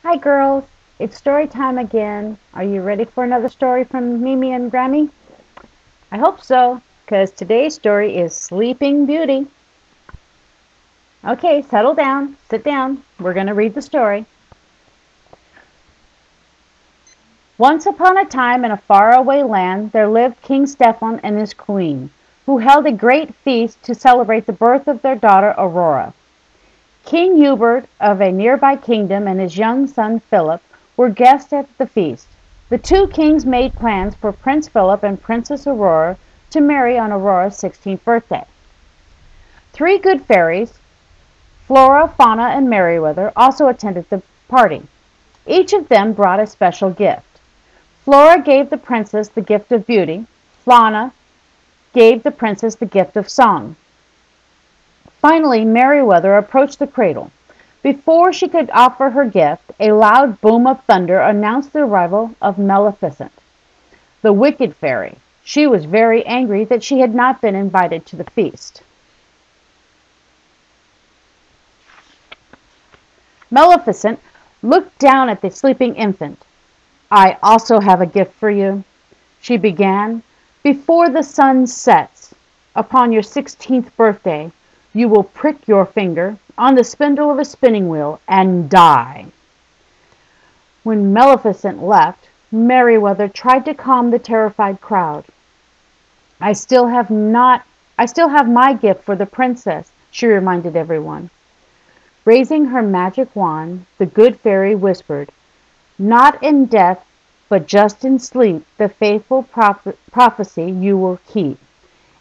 Hi girls, it's story time again. Are you ready for another story from Mimi and Grammy? I hope so, because today's story is Sleeping Beauty. Okay, settle down, sit down. We're going to read the story. Once upon a time in a faraway land there lived King Stefan and his queen, who held a great feast to celebrate the birth of their daughter Aurora. King Hubert of a nearby kingdom and his young son Philip were guests at the feast. The two kings made plans for Prince Philip and Princess Aurora to marry on Aurora's 16th birthday. Three good fairies, Flora, Fauna, and Merryweather, also attended the party. Each of them brought a special gift. Flora gave the princess the gift of beauty. Fauna gave the princess the gift of song. Finally, Merryweather approached the cradle. Before she could offer her gift, a loud boom of thunder announced the arrival of Maleficent, the wicked fairy. She was very angry that she had not been invited to the feast. Maleficent looked down at the sleeping infant. "I also have a gift for you," she began. "Before the sun sets, upon your 16th birthday, you will prick your finger on the spindle of a spinning wheel and die." When Maleficent left, Merryweather tried to calm the terrified crowd. I still have my gift for the princess," she reminded everyone. Raising her magic wand, the good fairy whispered, "Not in death, but just in sleep, the faithful prophecy you will keep.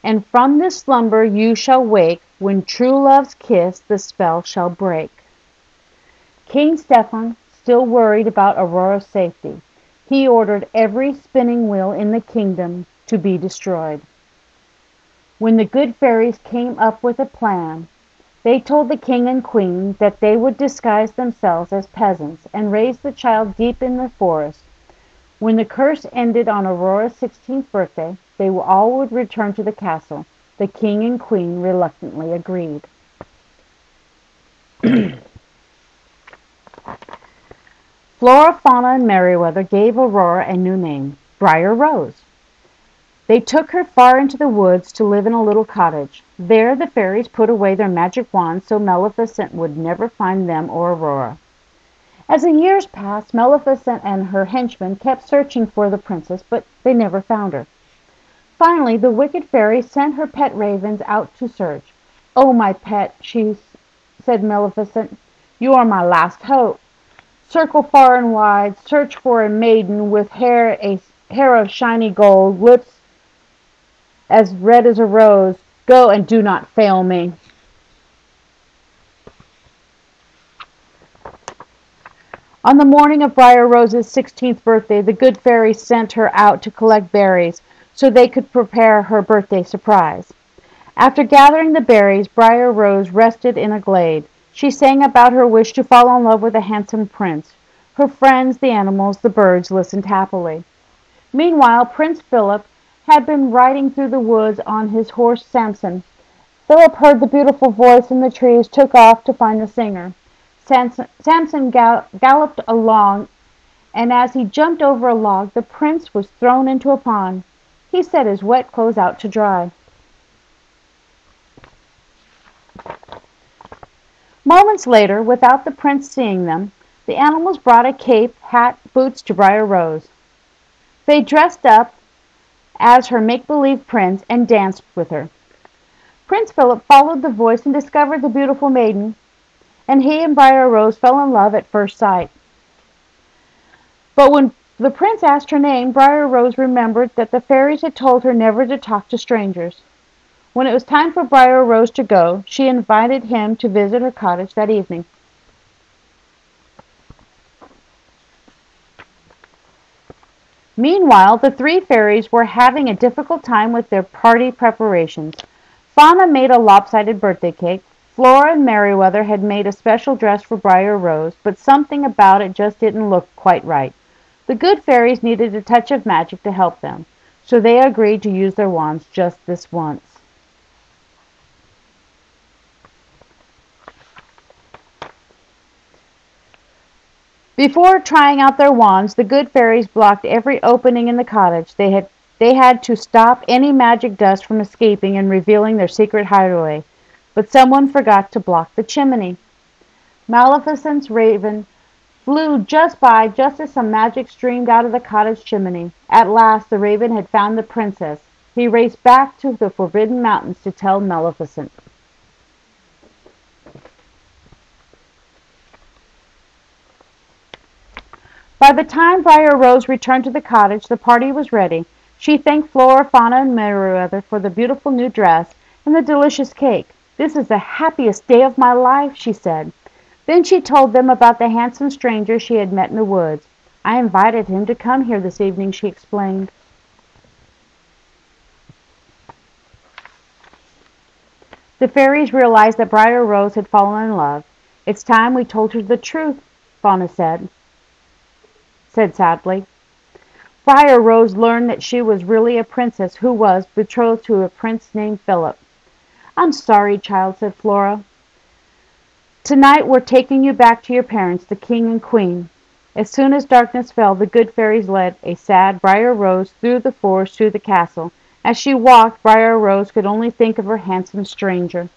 And from this slumber you shall wake, when true love's kiss the spell shall break." King Stefan, still worried about Aurora's safety, he ordered every spinning wheel in the kingdom to be destroyed. When the good fairies came up with a plan, they told the king and queen that they would disguise themselves as peasants and raise the child deep in the forest. When the curse ended on Aurora's 16th birthday, they all would return to the castle. The king and queen reluctantly agreed. Flora, Fauna, and Merryweather gave Aurora a new name, Briar Rose. They took her far into the woods to live in a little cottage. There the fairies put away their magic wands so Maleficent would never find them or Aurora. As the years passed, Maleficent and her henchmen kept searching for the princess, but they never found her. Finally, the wicked fairy sent her pet ravens out to search. "Oh, my pet," said Maleficent, "you are my last hope. Circle far and wide, search for a maiden with hair of shiny gold, lips as red as a rose. Go and do not fail me." On the morning of Briar Rose's 16th birthday, the good fairy sent her out to collect berries so they could prepare her birthday surprise. After gathering the berries, Briar Rose rested in a glade. She sang about her wish to fall in love with a handsome prince. Her friends, the animals, the birds, listened happily. Meanwhile, Prince Philip had been riding through the woods on his horse Samson. Philip heard the beautiful voice in the trees, took off to find the singer. Samson galloped along, and as he jumped over a log, the prince was thrown into a pond. He set his wet clothes out to dry. Moments later, without the prince seeing them, the animals brought a cape, hat, boots to Briar Rose. They dressed up as her make-believe prince and danced with her. Prince Philip followed the voice and discovered the beautiful maiden, and he and Briar Rose fell in love at first sight. But when the prince asked her name, Briar Rose remembered that the fairies had told her never to talk to strangers. When it was time for Briar Rose to go, she invited him to visit her cottage that evening. Meanwhile, the three fairies were having a difficult time with their party preparations. Fauna made a lopsided birthday cake. Flora and Merryweather had made a special dress for Briar Rose, but something about it just didn't look quite right. The good fairies needed a touch of magic to help them, so they agreed to use their wands just this once. Before trying out their wands, the good fairies blocked every opening in the cottage. They had to stop any magic dust from escaping and revealing their secret hideaway. But someone forgot to block the chimney. Maleficent's raven flew just by just as some magic streamed out of the cottage chimney. At last the raven had found the princess. He raced back to the Forbidden Mountains to tell Maleficent. By the time Briar Rose returned to the cottage, the party was ready. She thanked Flora, Fauna, and Merryweather for the beautiful new dress and the delicious cake. "This is the happiest day of my life," she said. Then she told them about the handsome stranger she had met in the woods. "I invited him to come here this evening," she explained. The fairies realized that Briar Rose had fallen in love. "It's time we told her the truth," Fauna said sadly. Briar Rose learned that she was really a princess who was betrothed to a prince named Philip. "I'm sorry, child," said Flora. "Tonight we're taking you back to your parents, the king and queen." As soon as darkness fell, the good fairies led a sad Briar Rose through the forest to the castle. As she walked, Briar Rose could only think of her handsome stranger.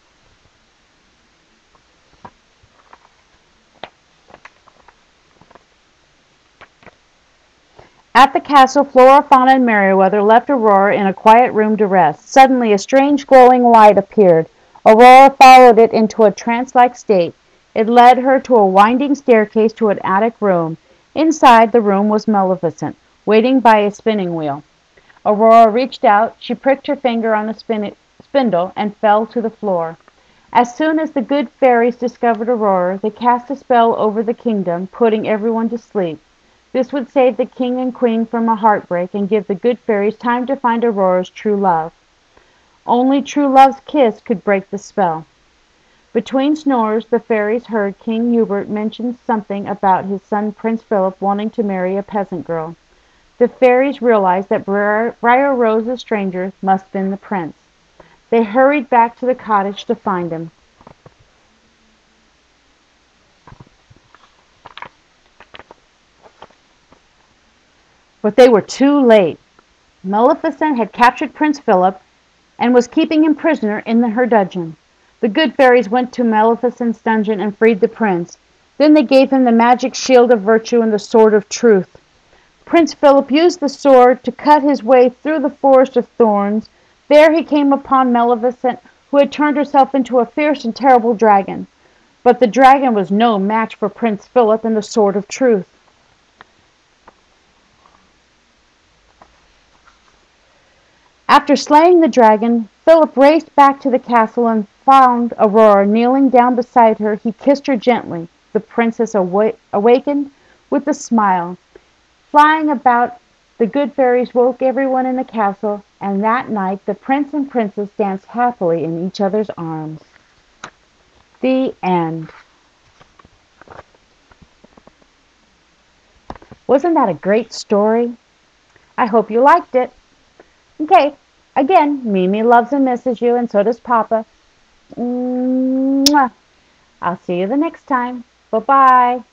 At the castle, Flora, Fauna, and Merryweather left Aurora in a quiet room to rest. Suddenly a strange glowing light appeared. Aurora followed it into a trance-like state. It led her to a winding staircase to an attic room. Inside the room was Maleficent, waiting by a spinning wheel. Aurora reached out. She pricked her finger on the spindle and fell to the floor. As soon as the good fairies discovered Aurora, they cast a spell over the kingdom, putting everyone to sleep. This would save the king and queen from a heartbreak and give the good fairies time to find Aurora's true love. Only true love's kiss could break the spell. Between snores, the fairies heard King Hubert mention something about his son Prince Philip wanting to marry a peasant girl. The fairies realized that Briar Rose's stranger must have been the prince. They hurried back to the cottage to find him. But they were too late. Maleficent had captured Prince Philip and was keeping him prisoner in her dungeon. The good fairies went to Maleficent's dungeon and freed the prince. Then they gave him the magic shield of virtue and the sword of truth. Prince Philip used the sword to cut his way through the forest of thorns. There he came upon Maleficent, who had turned herself into a fierce and terrible dragon. But the dragon was no match for Prince Philip and the sword of truth. After slaying the dragon, Philip raced back to the castle and found Aurora kneeling down beside her. He kissed her gently. The princess awakened with a smile. Flying about, the good fairies woke everyone in the castle, and that night the prince and princess danced happily in each other's arms. The end. Wasn't that a great story? I hope you liked it. Okay, again, Mimi loves and misses you, and so does Papa. Mwah. I'll see you the next time. Bye-bye.